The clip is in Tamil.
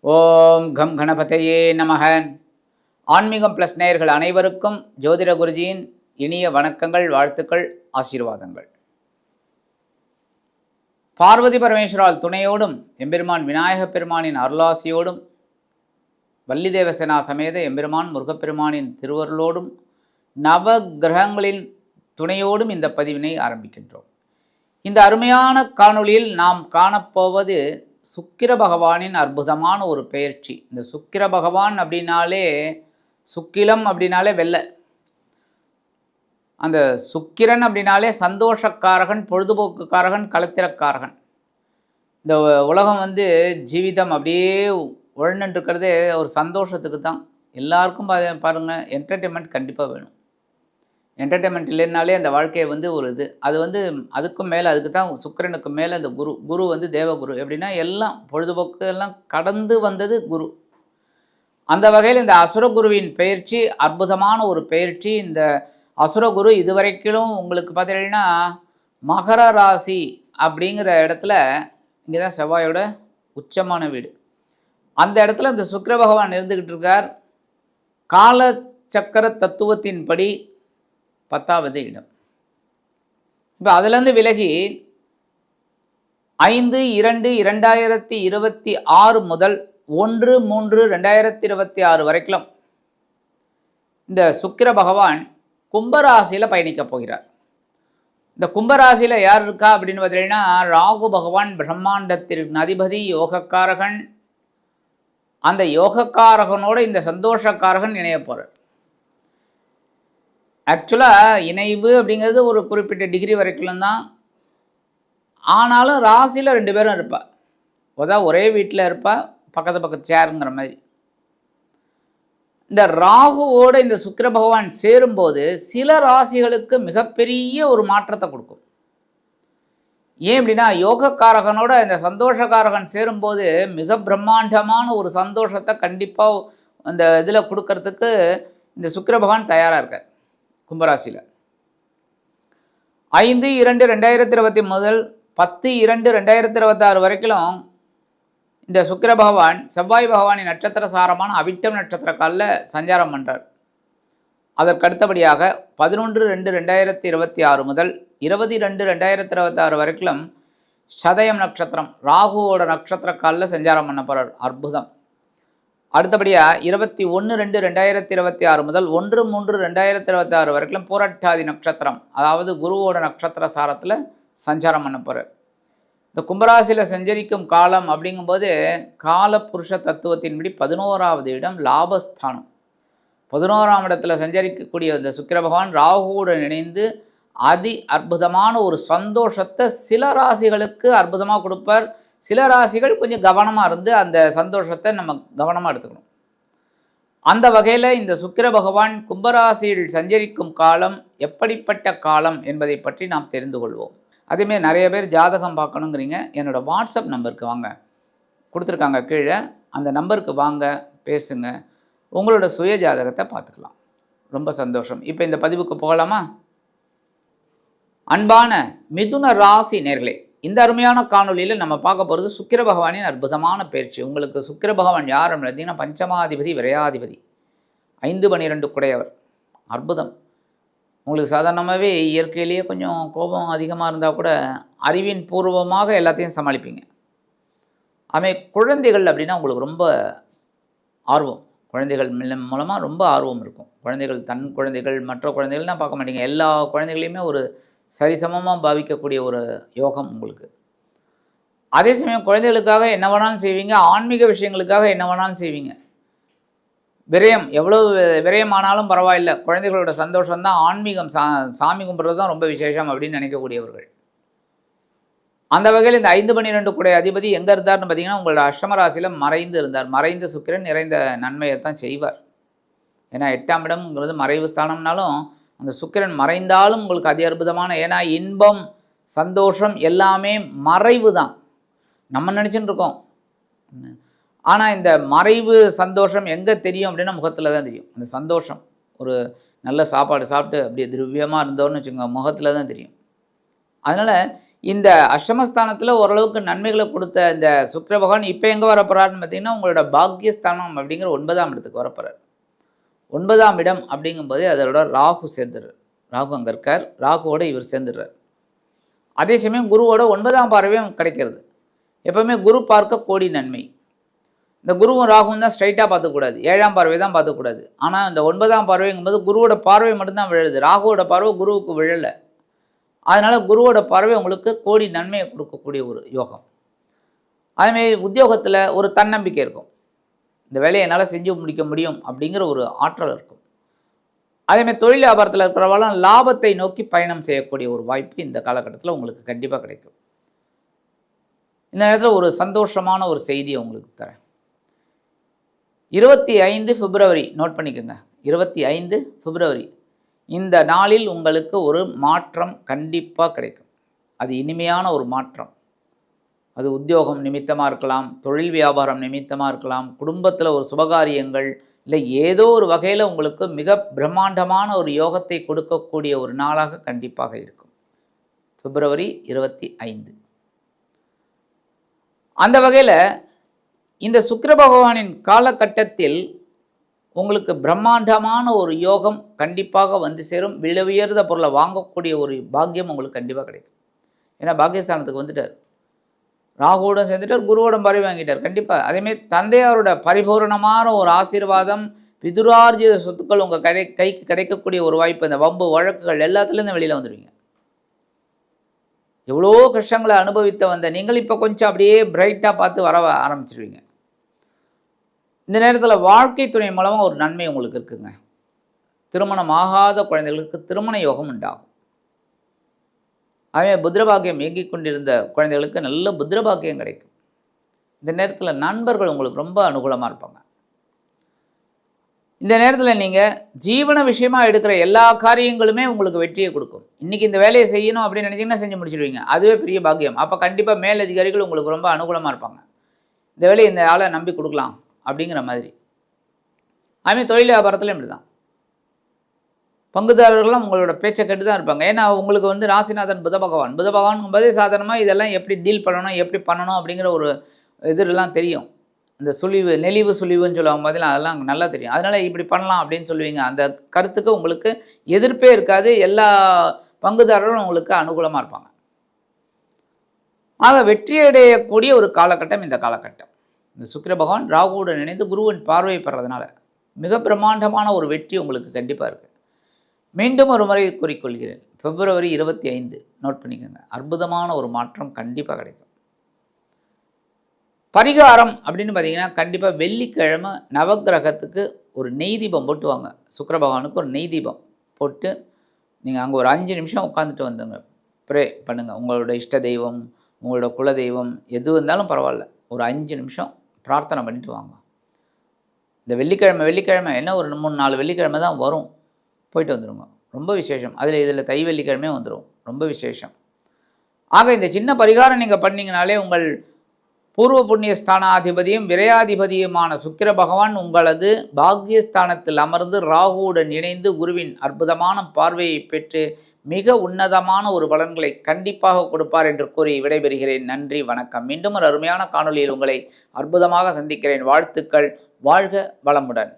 ஓம் கம் கணபதையே நமக. ஆன்மீகம் ப்ளஸ் நேயர்கள் அனைவருக்கும் ஜோதிட குருஜியின் இனிய வணக்கங்கள், வாழ்த்துக்கள், ஆசீர்வாதங்கள். பார்வதி பரமேஸ்வரால் துணையோடும் எம்பெருமான் விநாயகப் பெருமானின் அருளாசியோடும் வள்ளி தேவசேனா சமேத எம்பெருமான் முருகப்பெருமானின் திருவருளோடும் நவ கிரகங்களின் துணையோடும் இந்த பதிவினை ஆரம்பிக்கின்றோம். இந்த அருமையான காணொளியில் நாம் காணப்போவது சுக்கிர பகவானின் அற்புதமான ஒரு பெயர்ச்சி. இந்த சுக்கிர பகவான் அப்படின்னாலே, சுக்கிலம் அப்படின்னாலே வெள்ளை, அந்த சுக்கிரன் அப்படின்னாலே சந்தோஷக்காரகன், பொழுதுபோக்குக்காரகன், களத்திரக்காரகன். இந்த உலகம் ஜீவிதம் அப்படியே உழன்னு இருக்கிறதே ஒரு சந்தோஷத்துக்கு தான். எல்லாருக்கும் பாருங்கள், என்டர்டெயின்மெண்ட் கண்டிப்பாக வேணும். என்டர்டெயின்மெண்ட் இல்லைன்னாலே அந்த வாழ்க்கையை ஒரு இது அது அதுக்கும் மேலே, அதுக்கு தான் சுக்கிரனுக்கு மேலே அந்த குரு தேவகுரு. எப்படின்னா எல்லாம் பொழுதுபோக்கு எல்லாம் கடந்து வந்தது குரு. அந்த வகையில் இந்த அசுரகுருவின் பயிற்சி அற்புதமான ஒரு பயிற்சி. இந்த அசுரகுரு இதுவரைக்கும் உங்களுக்கு பார்த்தீங்கன்னா மகர ராசி அப்படிங்கிற இடத்துல, இங்கே தான் செவ்வாயோட உச்சமான வீடு. அந்த இடத்துல இந்த சுக்கிர பகவான் இருந்துக்கிட்டு இருக்கார். காலச்சக்கர தத்துவத்தின்படி 10வது இடம். இப்போ அதுலேருந்து விலகி 5/2/2026 முதல் 1/3/2026 வரைக்கும் இந்த சுக்கிர பகவான் கும்பராசியில் பயணிக்க போகிறார். இந்த கும்பராசியில் யார் இருக்கா அப்படின்னு பார்த்தீங்கன்னா, ராகு பகவான் பிரம்மாண்டத்திற்கு அதிபதி, யோகக்காரகன். அந்த யோகக்காரகனோட இந்த சந்தோஷக்காரகன் இணைய போகிறார். ஆக்சுவலாக இணைவு அப்படிங்கிறது ஒரு குறிப்பிட்ட டிகிரி வரைக்கும் தான். ஆனாலும் ராசியில் 2 பேரும் இருப்பா. ஒரே வீட்டில் இருப்பா, பக்கத்து சேருங்கிற மாதிரி. இந்த ராகுவோட இந்த சுக்கிர பகவான் சேரும்போது சில ராசிகளுக்கு மிகப்பெரிய ஒரு மாற்றத்தை கொடுக்கும். ஏன் அப்படின்னா, யோகக்காரகனோட இந்த சந்தோஷக்காரகன் சேரும்போது மிக பிரம்மாண்டமான ஒரு சந்தோஷத்தை கண்டிப்பாக அந்த இதில் கொடுக்கறதுக்கு இந்த சுக்கிர பகவான் தயாராக இருக்கார். கும்பராசியில் 5/2/2020 முதல் 10/2/2026 வரைக்கும் இந்த சுக்கிர பகவான் செவ்வாய் பகவானின் நட்சத்திர சாரமான அவிட்டம் நட்சத்திர காலில் சஞ்சாரம் பண்ணுறார். அதற்கு அடுத்தபடியாக 11/2/2026 முதல் 20/2/2026 வரைக்கும் சதயம் நட்சத்திரம் ராகுவோட நட்சத்திர காலில் சஞ்சாரம் பண்ண போகிறார். அற்புதம். அடுத்தபடியாக 21/2/2026 முதல் 1/3/2026 வரைக்கும் பூரட்டாதி நட்சத்திரம், அதாவது குருவோட நட்சத்திர சாரத்தில் சஞ்சாரம் பண்ண போகிறார். இந்த கும்பராசியில் சஞ்சரிக்கும் காலம் அப்படிங்கும்போது கால புருஷ தத்துவத்தின்படி 11வது இடம் லாபஸ்தானம். 11ஆம் இடத்துல சஞ்சரிக்கக்கூடிய இந்த சுக்கிர பகவான் ராகுவுடன் இணைந்து அற்புதமான ஒரு சந்தோஷத்தை சில ராசிகளுக்கு அற்புதமாக கொடுப்பார். சில ராசிகள் கொஞ்சம் கவனமாக இருந்து அந்த சந்தோஷத்தை நம்ம கவனமாக எடுத்துக்கணும். அந்த வகையில் இந்த சுக்கிர பகவான் கும்பராசியில் சஞ்சரிக்கும் காலம் எப்படிப்பட்ட காலம் என்பதை பற்றி நாம் தெரிந்து கொள்வோம். அதேமாதிரி நிறைய பேர் ஜாதகம் பார்க்கணுங்கிறீங்க. என்னோடய வாட்ஸ்அப் நம்பருக்கு வாங்க, கொடுத்துருக்காங்க கீழே. அந்த நம்பருக்கு வாங்க, பேசுங்க, உங்களோட சுய ஜாதகத்தை பார்த்துக்கலாம். ரொம்ப சந்தோஷம். இப்போ இந்த பதிவுக்கு போகலாமா? அன்பான மிதுன ராசி நேர்களே, இந்த அருமையான காணொலியில் நம்ம பார்க்க போகிறது சுக்கிர பகவானின் அற்புதமான பயிற்சி. உங்களுக்கு சுக்கிர பகவான் யார் அப்படின்னா பஞ்சமாதிபதி, விரையாதிபதி, 5/12 குடையவர். அற்புதம். உங்களுக்கு சாதாரணமாகவே இயற்கையிலேயே கொஞ்சம் கோபம் அதிகமாக இருந்தால் கூட அறிவின் பூர்வமாக எல்லாத்தையும் சமாளிப்பீங்க. குழந்தைகள் அப்படின்னா உங்களுக்கு ரொம்ப ஆர்வம். குழந்தைகள் மூலமாக ரொம்ப ஆர்வம் இருக்கும். குழந்தைகள் தன் குழந்தைகள் மற்ற குழந்தைகள் தான் பார்க்க மாட்டீங்க. எல்லா குழந்தைகளையுமே ஒரு சரிசமமாக பாவிக்கக்கூடிய ஒரு யோகம் உங்களுக்கு. அதே சமயம் குழந்தைகளுக்காக என்ன வேணாலும் செய்வீங்க. ஆன்மீக விஷயங்களுக்காக என்ன வேணாலும் செய்வீங்க. விரயம் எவ்வளவு விரயமானாலும் பரவாயில்லை, குழந்தைகளோட சந்தோஷம்தான். ஆன்மீகம் சாமி கும்பிட்றது தான் ரொம்ப விசேஷம் அப்படின்னு நினைக்கக்கூடியவர்கள். அந்த வகையில் இந்த 5/12 கூடிய அதிபதி எங்கே இருந்தார்னு பார்த்தீங்கன்னா, உங்களோட அஷ்டம ராசியில் மறைந்து இருந்தார். மறைந்த சுக்கிரன் நிறைந்த நன்மையை தான் செய்வார். ஏன்னா 8ஆம் இடம்ங்கிறது மறைவு ஸ்தானம்னாலும் அந்த சுக்கிரன் மறைந்தாலும் உங்களுக்கு அதி அற்புதமான, ஏன்னா இன்பம் சந்தோஷம் எல்லாமே மறைவு தான். நம்ம நினச்சின்னு இருக்கோம். ஆனால் இந்த மறைவு சந்தோஷம் எங்கே தெரியும் அப்படின்னா முகத்தில் தான் தெரியும். அந்த சந்தோஷம் ஒரு நல்ல சாப்பாடு சாப்பிட்டு அப்படியே திவ்யமாக இருந்தோன்னு வச்சுக்கோங்க, முகத்தில் தான் தெரியும். அதனால் இந்த அஷ்டமஸ்தானத்தில் ஓரளவுக்கு நன்மைகளை கொடுத்த இந்த சுக்கிர பகவான் இப்போ எங்கே வரப்போறாருன்னு பார்த்தீங்கன்னா உங்களோட பாக்கியஸ்தானம் அப்படிங்கிற 9ஆம் இடத்துக்கு வரப்போறார். 9ஆம் இடம் அப்படிங்கும்போது அதோட ராகு சேர்ந்துடுறார். ராகு அங்கே இருக்கார், ராகுவோட இவர் சேர்ந்துடுறார். அதே சமயம் குருவோட 9ஆம் பார்வையும் கிடைக்கிறது. எப்பவுமே குரு பார்க்க கோடி நன்மை. இந்த குருவும் ராகுவும் தான் ஸ்ட்ரைட்டாக பார்த்துக்கூடாது, 7ஆம் பார்வை தான் பார்த்துக்கூடாது. ஆனால் இந்த 9ஆம் பார்வைங்கும்போது குருவோட பார்வை மட்டும்தான் விழுது, ராகுவோட பார்வை குருவுக்கு விழலை. அதனால் குருவோட பார்வை உங்களுக்கு கோடி நன்மையை கொடுக்கக்கூடிய ஒரு யோகம். அதேமாதிரி உத்தியோகத்தில் ஒரு தன்னம்பிக்கை இருக்கும், இந்த வேலையை என்னால் செஞ்சு முடிக்க முடியும் அப்படிங்கிற ஒரு ஆற்றல் இருக்கும். அதேமாதிரி தொழில் வியாபாரத்தில் இருக்கிறவங்களும் லாபத்தை நோக்கி பயணம் செய்யக்கூடிய ஒரு வாய்ப்பு இந்த காலகட்டத்தில் உங்களுக்கு கண்டிப்பாக கிடைக்கும். இந்த நேரத்தில் ஒரு சந்தோஷமான ஒரு செய்தியை உங்களுக்கு தரேன். 25 பிப்ரவரி நோட் பண்ணிக்கோங்க, 25 பிப்ரவரி இந்த நாளில் உங்களுக்கு ஒரு மாற்றம் கண்டிப்பாக கிடைக்கும். அது இனிமையான ஒரு மாற்றம். அது உத்தியோகம் நிமித்தமாக இருக்கலாம், தொழில் வியாபாரம் நிமித்தமாக இருக்கலாம், குடும்பத்தில் ஒரு சுபகாரியங்கள், இல்லை ஏதோ ஒரு வகையில் உங்களுக்கு மிக பிரம்மாண்டமான ஒரு யோகத்தை கொடுக்கக்கூடிய ஒரு நாளாக கண்டிப்பாக இருக்கும். பிப்ரவரி 25. அந்த வகையில் இந்த சுக்கிர பகவானின் காலகட்டத்தில் உங்களுக்கு பிரம்மாண்டமான ஒரு யோகம் கண்டிப்பாக வந்து சேரும். விலை உயர்ந்த பொருளை வாங்கக்கூடிய ஒரு பாக்கியம் உங்களுக்கு கண்டிப்பாக கிடைக்கும். ஏன்னா பாக்கியஸ்தானத்துக்கு வந்துட்டார், ராகுவோட சேர்ந்துட்டார், குருவோட பார்வை வாங்கிட்டார். கண்டிப்பாக அதேமாதிரி தந்தையாரோட பரிபூர்ணமான ஒரு ஆசீர்வாதம், பிதுரார்ஜித சொத்துக்கள் உங்கள் கைக்கு கிடைக்கக்கூடிய ஒரு வாய்ப்பு. இந்த வம்பு வழக்குகள் எல்லாத்துலேருந்து வெளியில் வந்துடுவீங்க. எவ்வளோ கஷ்டங்களை அனுபவித்த வந்த நீங்கள் இப்போ கொஞ்சம் அப்படியே பிரைட்டாக பார்த்து வர ஆரம்பிச்சிருவீங்க. இந்த நேரத்தில் வாழ்க்கை துணை மூலமாக ஒரு நன்மை உங்களுக்கு இருக்குங்க. திருமணம் ஆகாத குழந்தைகளுக்கு திருமண யோகம் உண்டாகும். அதே புத்திரபாக்கியம் இயங்கிக் கொண்டிருந்த குழந்தைகளுக்கு நல்ல புத்திரபாக்கியம் கிடைக்கும். இந்த நேரத்தில் நண்பர்கள் உங்களுக்கு ரொம்ப அனுகூலமாக இருப்பாங்க. இந்த நேரத்தில் நீங்கள் ஜீவன விஷயமாக எடுக்கிற எல்லா காரியங்களுமே உங்களுக்கு வெற்றியை கொடுக்கும். இன்றைக்கி இந்த வேலையை செய்யணும் அப்படின்னு நினச்சிங்கன்னா செஞ்சு முடிச்சிடுவீங்க, அதுவே பெரிய பாக்கியம். அப்போ கண்டிப்பாக மேலதிகாரிகள் உங்களுக்கு ரொம்ப அனுகூலமாக இருப்பாங்க. இந்த வேலையை இந்த ஆளை நம்பி கொடுக்கலாம் அப்படிங்கிற மாதிரி. அதுமாதிரி தொழில் வியாபாரத்தில் இப்படி தான் பங்குதாரர்களும் உங்களோட பேச்சை கேட்டு தான் இருப்பாங்க. ஏன்னா உங்களுக்கு வந்து ராசிநாதன் புத பகவான் சாதாரணமாக இதெல்லாம் எப்படி டீல் பண்ணணும், எப்படி பண்ணணும் அப்படிங்கிற ஒரு இதெல்லாம் தெரியும். இந்த சுழிவு நெளிவு சுழிவுன்னு சொல்லுவாங்க பார்த்தீங்கன்னா, அதெல்லாம் நல்லா தெரியும். அதனால் இப்படி பண்ணலாம் அப்படின்னு சொல்லுவீங்க. அந்த கருத்துக்கு உங்களுக்கு எதிர்ப்பே இருக்காது. எல்லா பங்குதாரர்களும் உங்களுக்கு அனுகூலமாக இருப்பாங்க. ஆக வெற்றியடையக்கூடிய ஒரு காலகட்டம் இந்த காலகட்டம். இந்த சுக்கிர பகவான் ராகுவுடன் இணைந்து குருவின் பார்வை பெறதுனால மிக பிரம்மாண்டமான ஒரு வெற்றி உங்களுக்கு கண்டிப்பாக இருக்குது. மீண்டும் ஒரு முறை கூறிக்கொள்கிறேன், பிப்ரவரி 25 நோட் பண்ணிக்கோங்க. அற்புதமான ஒரு மாற்றம் கண்டிப்பாக கிடைக்கும். பரிகாரம் அப்படின்னு பார்த்தீங்கன்னா கண்டிப்பாக வெள்ளிக்கிழமை நவக்கிரகத்துக்கு ஒரு நெய் தீபம் போட்டு வாங்க. சுக்கிர பகவானுக்கு ஒரு நெய் தீபம் போட்டு நீங்கள் அங்கே ஒரு 5 நிமிஷம் உட்காந்துட்டு வந்துங்க, ப்ரே பண்ணுங்கள். உங்களோட இஷ்ட தெய்வம், உங்களோட குல தெய்வம் எது இருந்தாலும் பரவாயில்ல, ஒரு 5 நிமிஷம் பிரார்த்தனை பண்ணிட்டு வாங்க. இந்த வெள்ளிக்கிழமை என்ன ஒரு 3-4 வெள்ளிக்கிழமை தான் வரும், போயிட்டு வந்துடுங்க. ரொம்ப விசேஷம். இதில் தை வெள்ளிக்கிழமையே வந்துடும், ரொம்ப விசேஷம். ஆக இந்த சின்ன பரிகாரம் நீங்கள் பண்ணிங்கனாலே உங்கள் பூர்வ புண்ணிய ஸ்தானாதிபதியும் விரையாதிபதியுமான சுக்கிர பகவான் உங்களது பாக்யஸ்தானத்தில் அமர்ந்து ராகுவுடன் இணைந்து குருவின் அற்புதமான பார்வையை பெற்று மிக உன்னதமான ஒரு பலன்களை கண்டிப்பாக கொடுப்பார் என்று கூறி விடைபெறுகிறேன். நன்றி, வணக்கம். மீண்டும் ஒரு அருமையான காணொளியில் உங்களை அற்புதமாக சந்திக்கிறேன். வாழ்த்துக்கள். வாழ்க வளமுடன்.